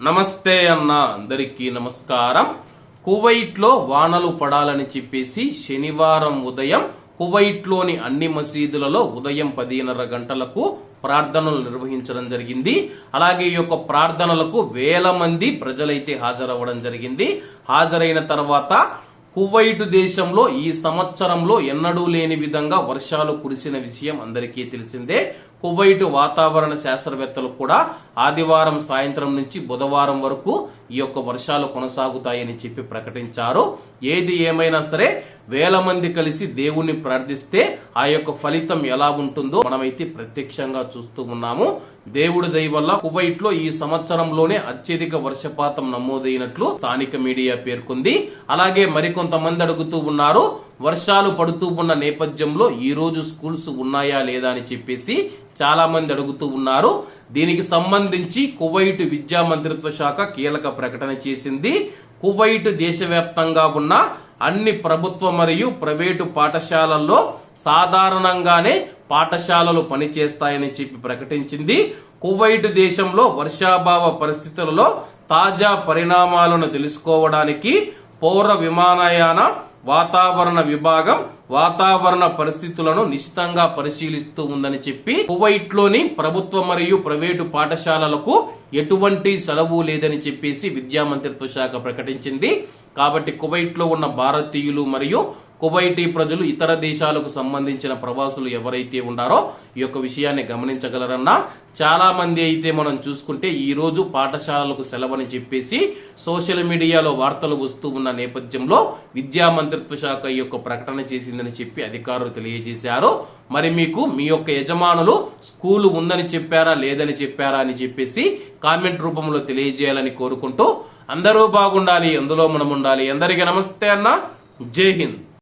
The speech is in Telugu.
నమస్తే అన్న, అందరికీ నమస్కారం. కువైట్ లో వానలు పడాలని చెప్పేసి శనివారం ఉదయం కువైట్ లోని అన్ని మసీదులలో ఉదయం 10:30 గంటలకు ప్రార్థనలు నిర్వహించడం జరిగింది. అలాగే ఈ యొక్క ప్రార్థనలకు వేల మంది ప్రజలైతే హాజరవ్వడం జరిగింది. హాజరైన తర్వాత కువైట్ దేశంలో ఈ సంవత్సరంలో ఎన్నడూ లేని విధంగా వర్షాలు కురిసిన విషయం అందరికీ తెలిసిందే. కువైట్ వాతావరణ శాస్త్రవేత్తలు కూడా ఆదివారం సాయంత్రం నుంచి బుధవారం వరకు ఈ యొక్క వర్షాలు కొనసాగుతాయని చెప్పి ప్రకటించారు. ఏది ఏమైనా సరే వేల మంది కలిసి దేవుణ్ణి ప్రార్థిస్తే ఆ యొక్క ఫలితం ఎలా ఉంటుందో మనమైతే ప్రత్యక్షంగా చూస్తూ ఉన్నాము. దేవుడి దయ వల్ల కువైట్ లో ఈ సంవత్సరంలోనే అత్యధిక వర్షపాతం నమోదైనట్లు స్థానిక మీడియా పేర్కొంది. అలాగే మరికొంతమంది అడుగుతూ ఉన్నారు, వర్షాలు పడుతూ ఉన్న నేపథ్యంలో ఈ రోజు స్కూల్స్ ఉన్నాయా లేదా అని చెప్పేసి చాలా మంది అడుగుతూ ఉన్నారు. దీనికి సంబంధించి కువైట్ విద్యా మంత్రిత్వ శాఖ కీలక ప్రకటన చేసింది. కువైట్ దేశవ్యాప్తంగా ఉన్న అన్ని ప్రభుత్వ మరియు ప్రైవేటు పాఠశాలల్లో సాధారణంగానే పాఠశాలలు పనిచేస్తాయని చెప్పి ప్రకటించింది. కువైట్ దేశంలో వర్షాభావ పరిస్థితులలో తాజా పరిణామాలను తెలుసుకోవడానికి పౌర విమానయాన వాతావరణ విభాగం వాతావరణ పరిస్థితులను నిశితంగా పరిశీలిస్తూ ఉందని చెప్పి కువైట్ లోని ప్రభుత్వ మరియు ప్రైవేటు పాఠశాలలకు ఎటువంటి సెలవు లేదని చెప్పేసి విద్యా మంత్రిత్వ శాఖ ప్రకటించింది. కాబట్టి కువైట్ లో ఉన్న భారతీయులు మరియు కువైటీ ప్రజలు ఇతర దేశాలకు సంబంధించిన ప్రవాసులు ఎవరైతే ఉన్నారో ఈ యొక్క విషయాన్ని గమనించగలరన్నా. చాలా మంది అయితే మనం చూసుకుంటే ఈ రోజు పాఠశాలలకు సెలవని చెప్పేసి సోషల్ మీడియాలో వార్తలు వస్తూ ఉన్న నేపథ్యంలో విద్యా మంత్రిత్వ శాఖ ఈ యొక్క ప్రకటన చేసిందని చెప్పి అధికారులు తెలియజేశారు. మరి మీకు మీ యొక్క యజమానులు స్కూలు ఉందని చెప్పారా లేదని చెప్పారా అని చెప్పేసి కామెంట్ రూపంలో తెలియజేయాలని కోరుకుంటూ అందరూ బాగుండాలి, అందులో మనం ఉండాలి. అందరికీ నమస్తే అన్న, జై హింద్.